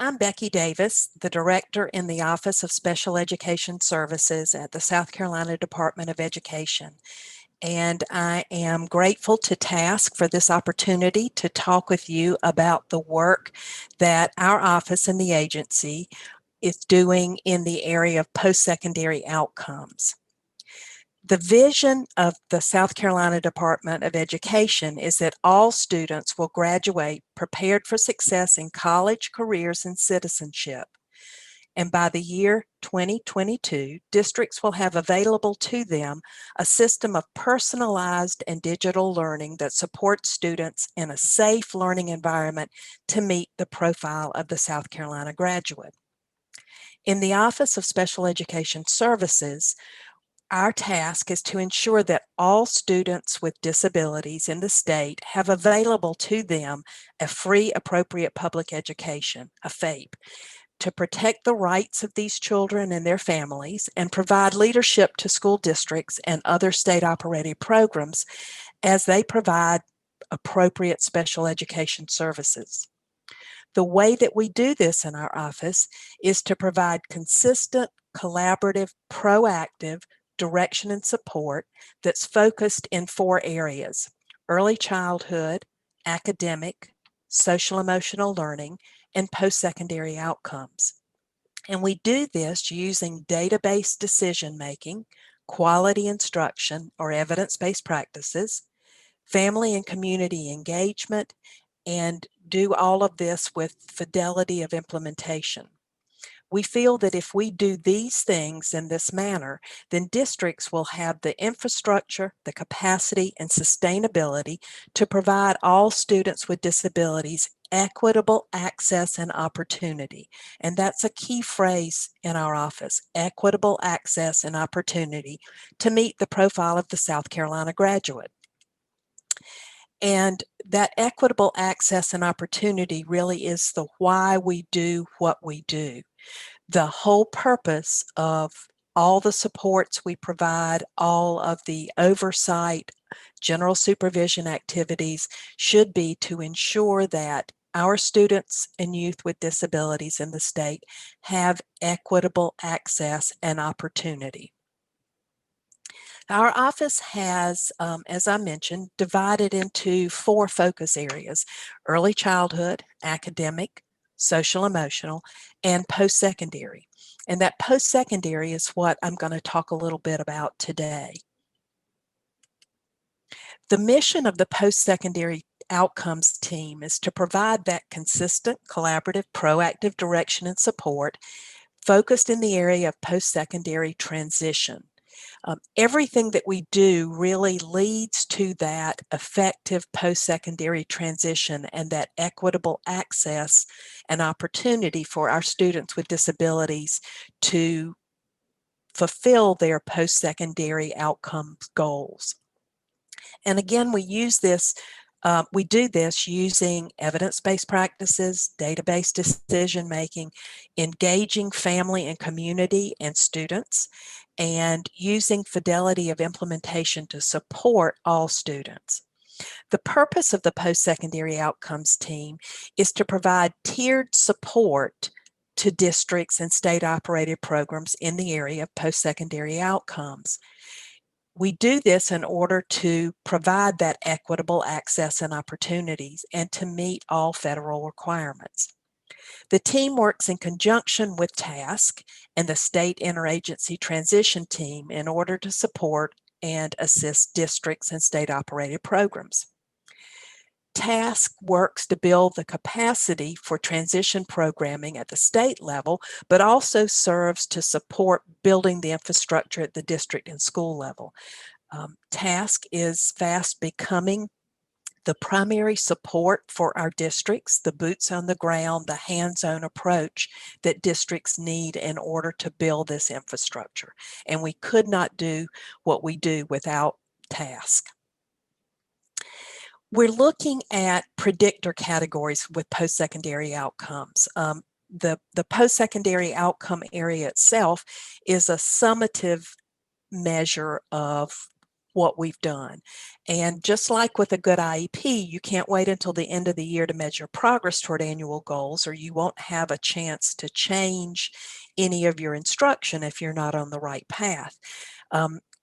I'm Becky Davis, the Director in the Office of Special Education Services at the South Carolina Department of Education. And I am grateful to TASC for this opportunity to talk with you about the work that our office and the agency is doing in the area of post-secondary outcomes. The vision of the South Carolina Department of Education is that all students will graduate prepared for success in college, careers, and citizenship. And by the year 2022, districts will have available to them a system of personalized and digital learning that supports students in a safe learning environment to meet the profile of the South Carolina graduate. In the Office of Special Education Services, our task is to ensure that all students with disabilities in the state have available to them a free appropriate public education, a FAPE, to protect the rights of these children and their families and provide leadership to school districts and other state-operated programs as they provide appropriate special education services. The way that we do this in our office is to provide consistent, collaborative, proactive direction and support that's focused in 4 areas: early childhood, academic, social emotional learning, and post-secondary outcomes. And we do this using data-based decision-making, quality instruction or evidence-based practices, family and community engagement, and do all of this with fidelity of implementation. We feel that if we do these things in this manner, then districts will have the infrastructure, the capacity, and sustainability to provide all students with disabilities equitable access and opportunity. And that's a key phrase in our office: equitable access and opportunity to meet the profile of the South Carolina graduate. And that equitable access and opportunity really is the why we do what we do. The whole purpose of all the supports we provide, all of the oversight, general supervision activities should be to ensure that our students and youth with disabilities in the state have equitable access and opportunity. Our office has, as I mentioned, divided into 4 focus areas: early childhood, academic, social emotional, and post-secondary. And that post-secondary is what I'm going to talk a little bit about today. The mission of the post-secondary outcomes team is to provide that consistent, collaborative, proactive direction and support focused in the area of post-secondary transition. Everything that we do really leads to that effective post-secondary transition and that equitable access and opportunity for our students with disabilities to fulfill their post-secondary outcomes goals. And again, we do this using evidence-based practices, data-based decision-making, engaging family and community and students, and using fidelity of implementation to support all students. The purpose of the post-secondary outcomes team is to provide tiered support to districts and state-operated programs in the area of post-secondary outcomes. We do this in order to provide that equitable access and opportunities and to meet all federal requirements. The team works in conjunction with TASC and the State Interagency Transition Team in order to support and assist districts and state-operated programs. TASC works to build the capacity for transition programming at the state level, but also serves to support building the infrastructure at the district and school level. TASC is fast becoming the primary support for our districts, the boots on the ground, the hands-on approach that districts need in order to build this infrastructure. And we could not do what we do without TASC. We're looking at predictor categories with post-secondary outcomes. The post-secondary outcome area itself is a summative measure of what we've done. And just like with a good IEP, you can't wait until the end of the year to measure progress toward annual goals, or you won't have a chance to change any of your instruction if you're not on the right path.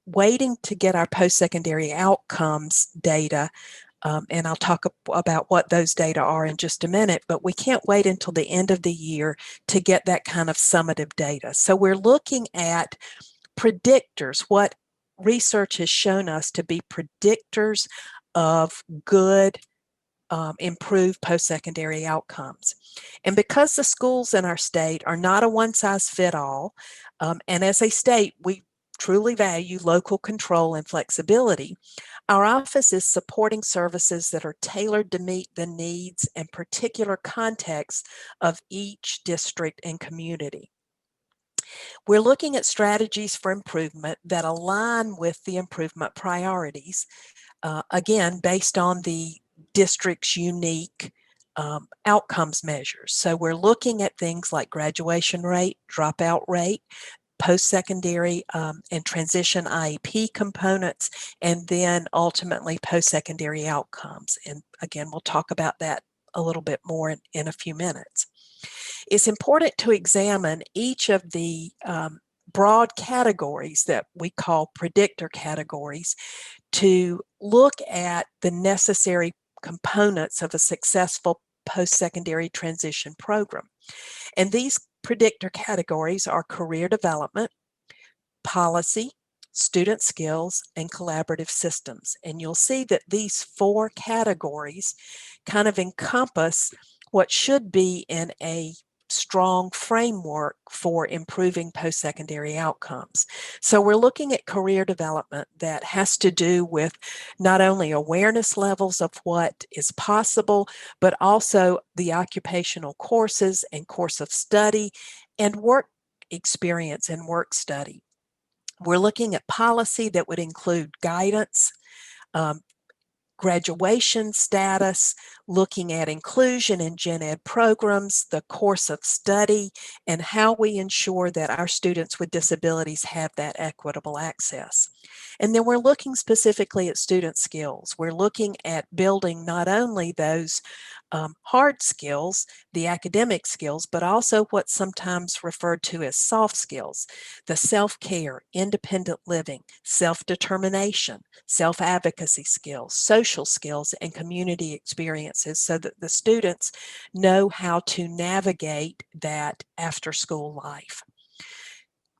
Waiting to get our post-secondary outcomes data, and I'll talk about what those data are in just a minute, but we can't wait until the end of the year to get that kind of summative data. So we're looking at predictors, what research has shown us to be predictors of good, improved post-secondary outcomes. And because the schools in our state are not a one-size-fits-all, and as a state, we truly value local control and flexibility, our office is supporting services that are tailored to meet the needs and particular contexts of each district and community. We're looking at strategies for improvement that align with the improvement priorities, again, based on the district's unique outcomes measures. So we're looking at things like graduation rate, dropout rate, post-secondary and transition IEP components, and then ultimately post-secondary outcomes. And again, we'll talk about that a little bit more in a few minutes. It's important to examine each of the broad categories that we call predictor categories to look at the necessary components of a successful post-secondary transition program. And these predictor categories are career development, policy, student skills, and collaborative systems. And you'll see that these four categories kind of encompass what should be in a strong framework for improving post-secondary outcomes. So we're looking at career development that has to do with not only awareness levels of what is possible, but also the occupational courses and course of study and work experience and work study. We're looking at policy that would include guidance, graduation status, looking at inclusion in gen ed programs, the course of study, and how we ensure that our students with disabilities have that equitable access. And then we're looking specifically at student skills. We're looking at building not only those hard skills, the academic skills, but also what's sometimes referred to as soft skills, the self-care, independent living, self-determination, self-advocacy skills, social skills, and community experiences so that the students know how to navigate that after-school life.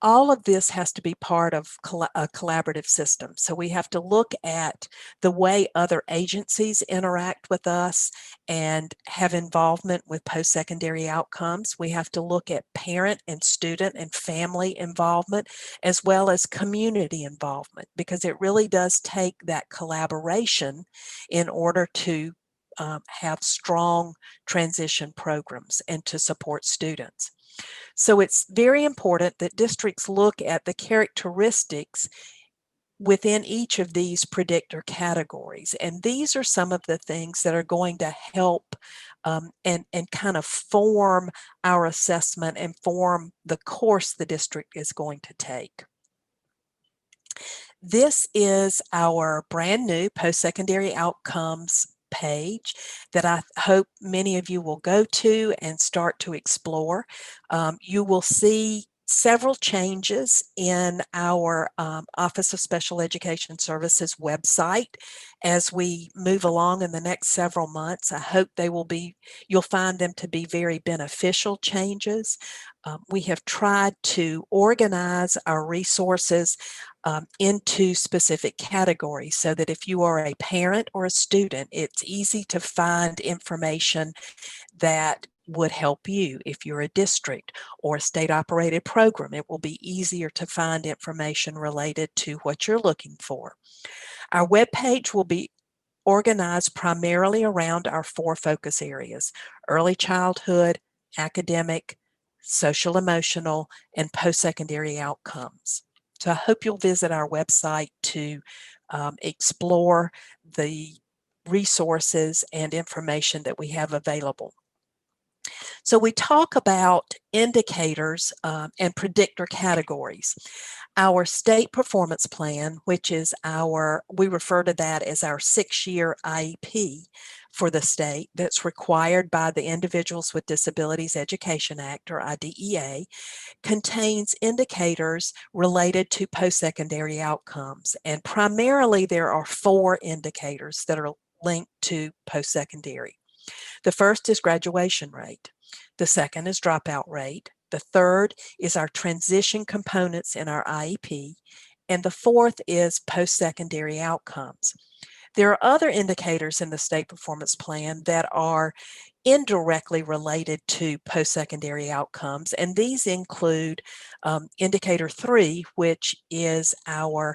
All of this has to be part of a collaborative system. So we have to look at the way other agencies interact with us and have involvement with post-secondary outcomes. We have to look at parent and student and family involvement, as well as community involvement, because it really does take that collaboration in order to have strong transition programs and to support students. So it's very important that districts look at the characteristics within each of these predictor categories. And these are some of the things that are going to help and kind of form our assessment and form the course the district is going to take. This is our brand new post-secondary outcomes page that I hope many of you will go to and start to explore. You will see several changes in our Office of Special Education Services website as we move along in the next several months. I hope you'll find them to be very beneficial changes. We have tried to organize our resources into specific categories so that if you are a parent or a student, it's easy to find information that would help you. If you're a district or a state-operated program, it will be easier to find information related to what you're looking for. Our webpage will be organized primarily around our four focus areas: early childhood, academic, social emotional, and post-secondary outcomes. So I hope you'll visit our website to explore the resources and information that we have available. So we talk about indicators and predictor categories. Our state performance plan, which is we refer to that as our 6-year IEP for the state that's required by the Individuals with Disabilities Education Act, or IDEA, contains indicators related to post-secondary outcomes. And primarily there are 4 indicators that are linked to post-secondary. The first is graduation rate. The second is dropout rate. The third is our transition components in our IEP. And the fourth is post-secondary outcomes. There are other indicators in the state performance plan that are indirectly related to post-secondary outcomes, and these include indicator 3, which is our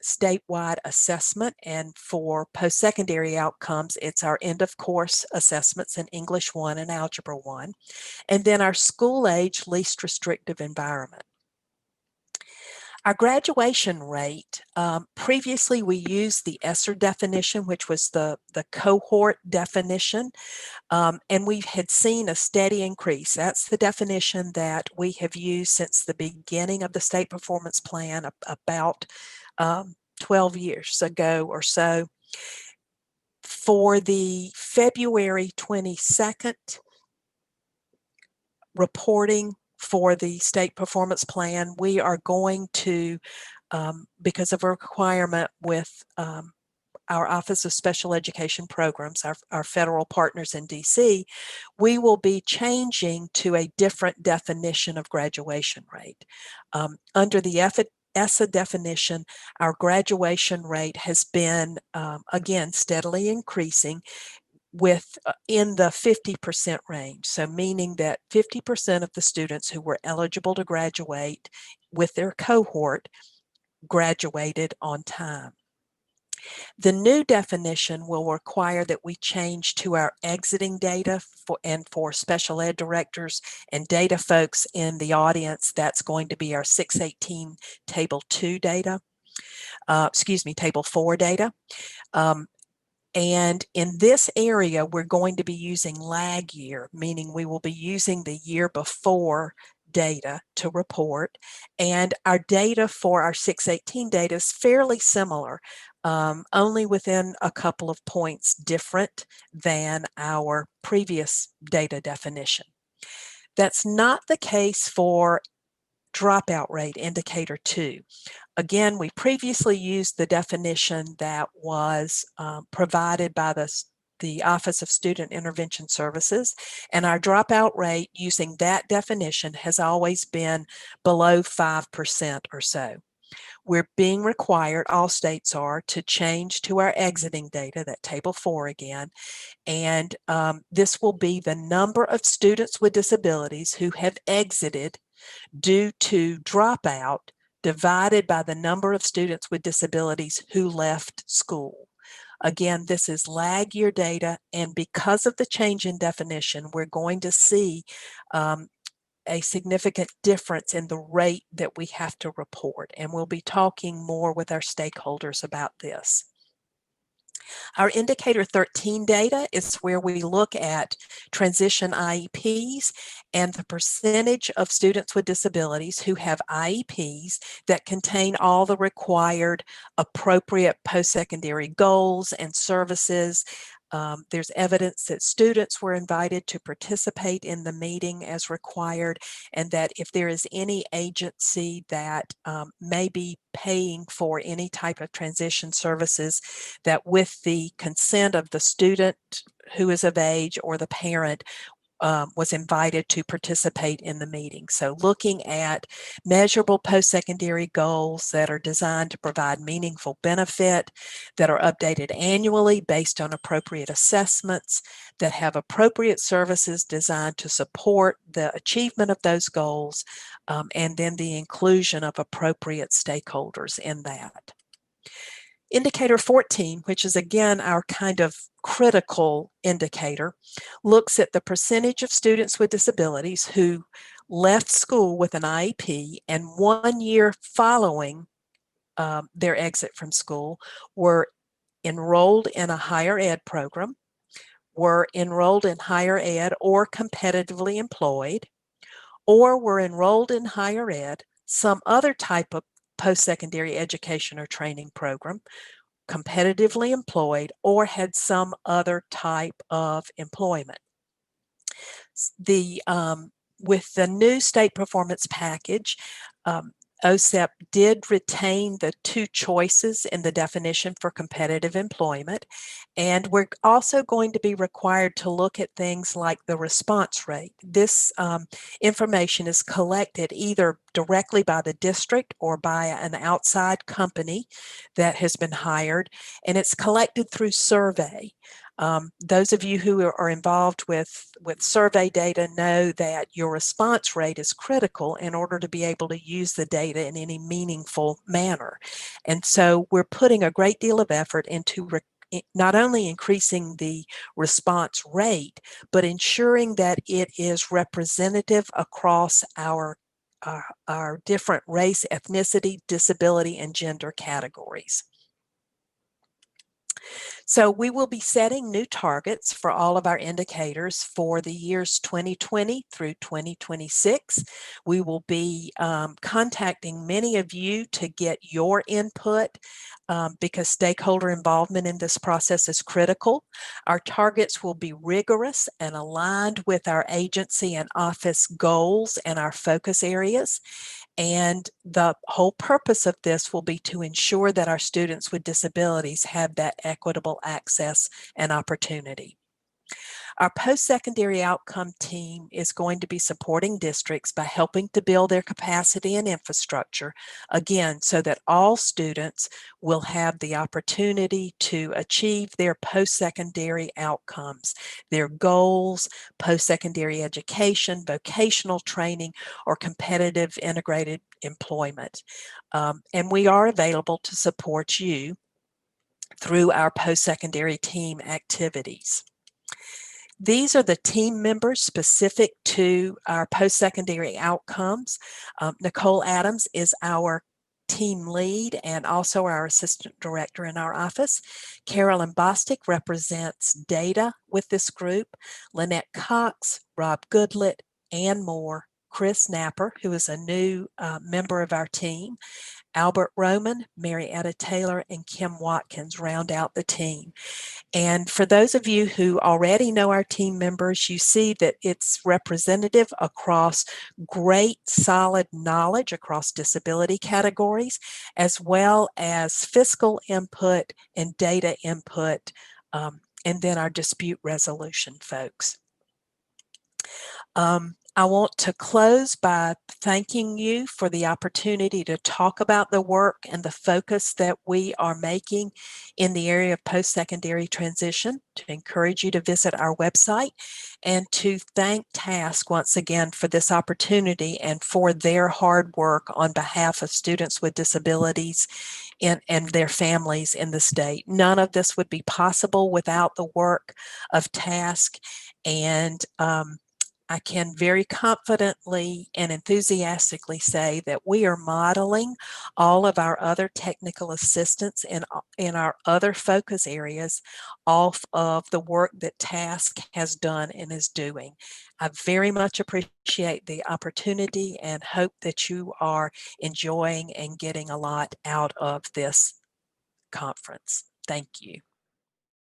statewide assessment, and for post-secondary outcomes, it's our end-of-course assessments in English 1 and Algebra 1, and then our school-age least restrictive environment. Our graduation rate, previously we used the ESSER definition, which was the cohort definition, and we had seen a steady increase. That's the definition that we have used since the beginning of the state performance plan, about 12 years ago or so. For the February 22nd reporting for the state performance plan, we are going to, because of a requirement with our Office of Special Education Programs, our federal partners in DC, we will be changing to a different definition of graduation rate. Under the ESSA definition, our graduation rate has been, again, steadily increasing with in the 50% range. So meaning that 50% of the students who were eligible to graduate with their cohort graduated on time. The new definition will require that we change to our exiting data for special ed directors and data folks in the audience. That's going to be our 618 Table 2 data, Table 4 data. And in this area, we're going to be using lag year, meaning we will be using the year before data to report. And our data for our 618 data is fairly similar, only within a couple of points different than our previous data definition. That's not the case for dropout rate, indicator 2. Again, we previously used the definition that was provided by the Office of Student Intervention Services, and our dropout rate using that definition has always been below 5% or so. We're being required, all states are, to change to our exiting data, that Table 4 again, and this will be the number of students with disabilities who have exited due to dropout divided by the number of students with disabilities who left school. Again, this is lag year data, and because of the change in definition, we're going to see a significant difference in the rate that we have to report, and we'll be talking more with our stakeholders about this. Our indicator 13 data is where we look at transition IEPs and the percentage of students with disabilities who have IEPs that contain all the required appropriate post-secondary goals and services. There's evidence that students were invited to participate in the meeting as required, and that if there is any agency that may be paying for any type of transition services, that with the consent of the student who is of age or the parent, was invited to participate in the meeting. So looking at measurable post-secondary goals that are designed to provide meaningful benefit, that are updated annually based on appropriate assessments, that have appropriate services designed to support the achievement of those goals, and then the inclusion of appropriate stakeholders in that. Indicator 14, which is again our kind of critical indicator, looks at the percentage of students with disabilities who left school with an IEP and 1 year following their exit from school were enrolled in a higher ed program, were enrolled in higher ed or competitively employed, or were enrolled in higher ed, some other type of post-secondary education or training program, competitively employed, or had some other type of employment. With the new state performance package, OSEP did retain the two choices in the definition for competitive employment, and we're also going to be required to look at things like the response rate. This information is collected either directly by the district or by an outside company that has been hired, and it's collected through survey. Those of you who are involved with survey data know that your response rate is critical in order to be able to use the data in any meaningful manner. And so we're putting a great deal of effort into not only increasing the response rate, but ensuring that it is representative across our different race, ethnicity, disability, and gender categories. So we will be setting new targets for all of our indicators for the years 2020 through 2026. We will be contacting many of you to get your input because stakeholder involvement in this process is critical. Our targets will be rigorous and aligned with our agency and office goals and our focus areas. And the whole purpose of this will be to ensure that our students with disabilities have that equitable access and opportunity. Our post-secondary outcome team is going to be supporting districts by helping to build their capacity and infrastructure, again, so that all students will have the opportunity to achieve their post-secondary outcomes, their goals, post-secondary education, vocational training, or competitive integrated employment. And we are available to support you through our post-secondary team activities. These are the team members specific to our post-secondary outcomes. Nicole Adams is our team lead and also our assistant director in our office. Carolyn Bostic represents data with this group. Lynette Cox, Rob Goodlett, Ann Moore, Chris Napper, who is a new member of our team, Albert Roman, Marietta Taylor, and Kim Watkins round out the team. And for those of you who already know our team members, you see that it's representative across great solid knowledge across disability categories, as well as fiscal input and data input, and then our dispute resolution folks. I want to close by thanking you for the opportunity to talk about the work and the focus that we are making in the area of post-secondary transition, to encourage you to visit our website, and to thank TASC once again for this opportunity and for their hard work on behalf of students with disabilities and their families in the state. None of this would be possible without the work of TASC, and I can very confidently and enthusiastically say that we are modeling all of our other technical assistance in our other focus areas off of the work that TASC has done and is doing. I very much appreciate the opportunity and hope that you are enjoying and getting a lot out of this conference. Thank you.